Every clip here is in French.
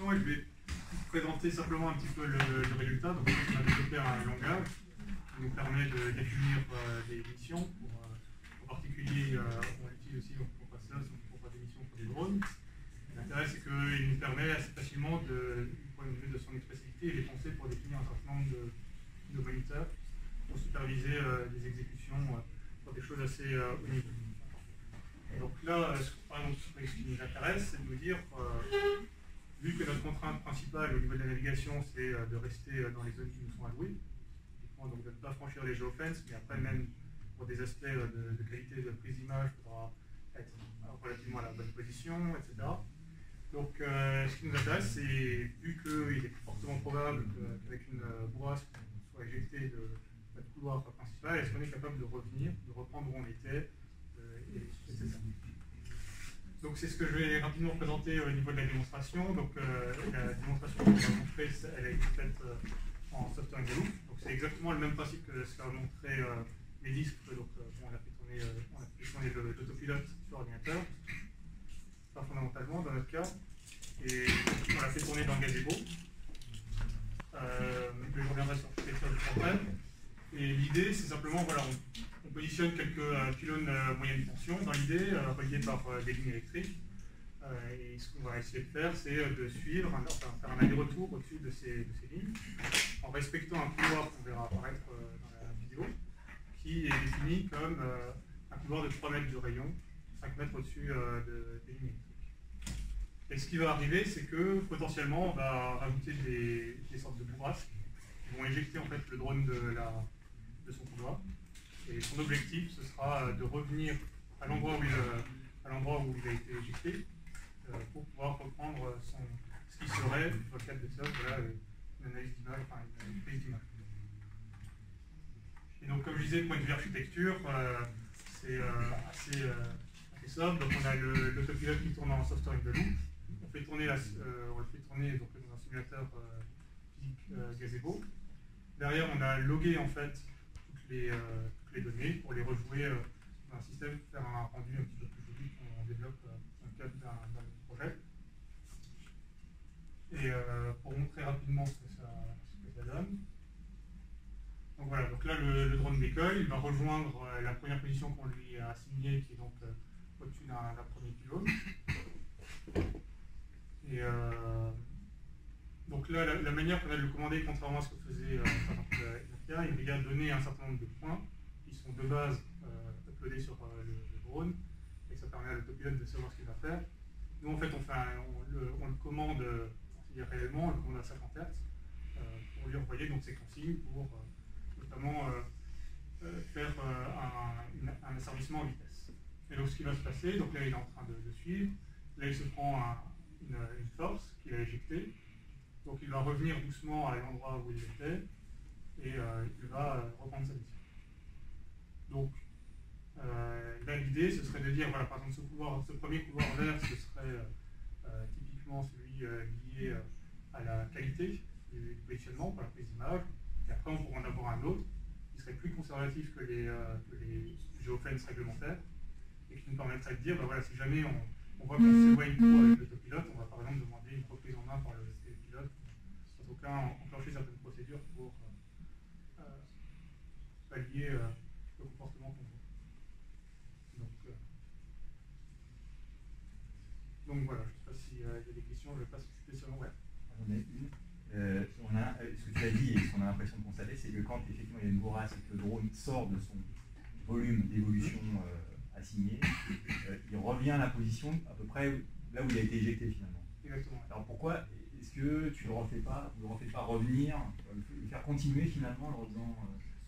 démonstration et je vais vous présenter simplement un petit peu le résultat. Donc, on a développé un langage qui nous permet de définir des missions. En particulier, on l'utilise aussi pour passer là, pour des missions pour des drones. L'intérêt, c'est qu'il nous permet assez facilement, du point de vue de son expressivité, et les penser pour définir un certain nombre de moniteurs pour superviser des exécutions pour des choses assez haut niveau. Donc là, par exemple, ce qui nous intéresse, c'est de nous dire, vu que notre contrainte principale au niveau de la navigation, c'est de rester dans les zones qui nous sont allouées, donc de ne pas franchir les géofences, mais après même pour des aspects de qualité de prise d'image, il faudra être relativement à la bonne position, etc. Donc ce qui nous intéresse, c'est, vu qu'il est fortement probable qu'avec une bourrasque, on soit éjecté de notre couloir principal, est-ce qu'on est capable de revenir, de reprendre où on était, etc. Donc c'est ce que je vais rapidement présenter au niveau de la démonstration. Donc la démonstration que je vais montrer, elle a été faite en software in the loop. Donc c'est exactement le même principe que ce qu'a montré Medis. Donc on a fait tourner l'autopilote sur ordinateur, pas fondamentalement dans notre cas, et on l'a fait tourner dans Gazebo. Je reviendrai sur toutes les choses juste après. Et l'idée, c'est simplement, voilà, on positionne quelques pylônes moyenne tension dans l'idée, reliés par des lignes électriques. Et ce qu'on va essayer de faire, c'est de suivre, faire un aller-retour au-dessus de ces lignes, en respectant un couloir qu'on verra apparaître dans la vidéo, qui est défini comme un couloir de 3 mètres de rayon, 5 mètres au-dessus des lignes électriques. Et ce qui va arriver, c'est que potentiellement, on va rajouter des sortes de bourrasques qui vont éjecter en fait le drone de son couloir. Et son objectif, ce sera de revenir à l'endroit où il a été éjecté pour pouvoir reprendre ce qui serait, dans le cadre de ça, voilà, une analyse d'image, enfin une prise d'image. Et donc, comme je disais, point de vue architecture, c'est assez sobre. Donc, on a l'autopilote qui tourne en software in the loop. On le fait tourner donc, dans un simulateur physique Gazebo. Derrière, on a logué en fait toutes les données pour les rejouer dans un système, faire un rendu un petit peu plus joli qu'on développe dans le cadre d'un projet. Et pour montrer rapidement ce que ça donne. Donc voilà, donc là le drone décolle, il va rejoindre la première position qu'on lui a assignée, qui est donc au-dessus d'un premier pylône. Et donc là, la manière qu'on a de le commander, contrairement à ce que faisait par exemple Nokia, il va donner un certain nombre de points qui sont de base uploadés sur le drone, et ça permet à l'autopilote de savoir ce qu'il va faire. Nous en fait on le commande réellement, on le commande à 50 Hz pour lui envoyer donc ses consignes pour notamment faire un asservissement en vitesse. Et donc ce qui va se passer, donc là il est en train de suivre, là il se prend une force qu'il a éjectée. Donc il va revenir doucement à l'endroit où il était et il va reprendre sa mission. Donc là l'idée ce serait de dire, voilà, par exemple ce premier couloir vert, ce serait typiquement celui lié à la qualité du positionnement par la prise d'image. Et après on pourrait en avoir un autre qui serait plus conservatif que les géofences réglementaires et qui nous permettrait de dire, bah, voilà, si jamais on voit qu'on s'éloigne trop avec l'autopilote, on va par exemple demander une reprise en main par le pilote, sans aucun enclencher certaines procédures pour pallier le comportement qu'on voit. Donc voilà, je ne sais pas s'il y a des questions, je passe spécialement. Ouais. J'en ai une. Ce que tu as dit et ce qu'on a l'impression de constater, c'est que quand effectivement il y a une bourrasque et que le drone sort de son volume d'évolution assigné, il revient à la position à peu près là où il a été éjecté finalement. Exactement. Alors pourquoi est-ce que tu ne le refais pas revenir, le faire continuer finalement en le refaisant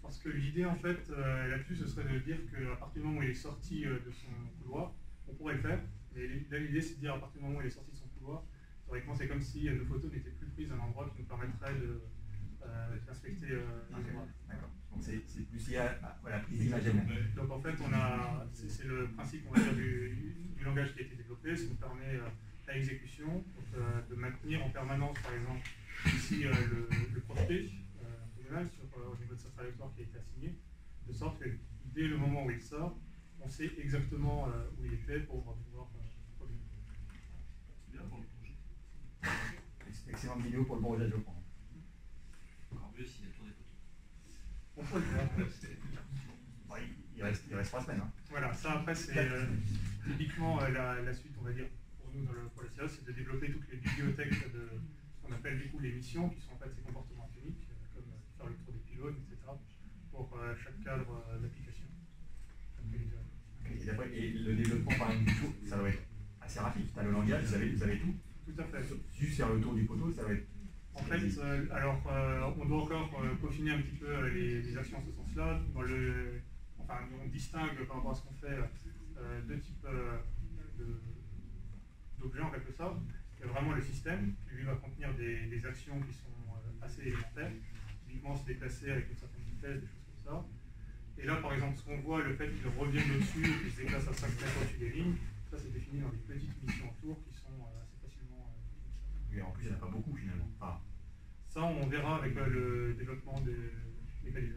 Parce que l'idée en fait là-dessus, ce serait de dire qu'à partir du moment où il est sorti de son couloir, on pourrait le faire. Mais là l'idée c'est de dire à partir du moment où il est sorti de son couloir, théoriquement c'est comme si nos photos n'étaient plus prises à un endroit qui nous permettrait d'inspecter D'accord. Donc c'est plus lié à la prise d'image. Donc en fait c'est le principe, on va dire, du langage qui a été développé, ça nous permet à l'exécution de maintenir en permanence par exemple ici le prospect au niveau de sa trajectoire qui a été assignée, de sorte que dès le moment où il sort, on sait exactement où il était pour pouvoir revenir. C'est bien pour le projet. précédente vidéo pour le bon usage, je crois. Encore mieux s'il y a le tour des photos. On peut le faire. Bon, il reste 3 semaines. Hein. Voilà, ça après c'est typiquement la suite, on va dire, pour nous pour la CIO, c'est de développer toutes les bibliothèques de ce qu'on appelle du coup les missions, qui sont en fait ces comportements uniques, comme faire le tour des pylônes, etc., pour chaque cadre d'application. Et le développement par exemple du tour, ça doit être assez rapide. Tu as le langage, vous avez tout. Tout à fait. Juste faire le tour du poteau, ça va être. En fait, on doit encore peaufiner un petit peu les actions en ce sens-là. On distingue par rapport à ce qu'on fait deux types d'objets en quelque sorte. Il y a vraiment le système qui lui va contenir des actions qui sont assez élémentaires. Typiquement se déplacer avec une certaine vitesse, des choses comme ça. Et là, par exemple, ce qu'on voit, le fait qu'il revienne au-dessus et qu'il se déplace à 5 mètres au-dessus des lignes, ça c'est défini dans des petites missions autour qui sont assez facilement Oui, en plus, il n'y en a pas beaucoup finalement. ça, on verra avec le développement des mécanismes.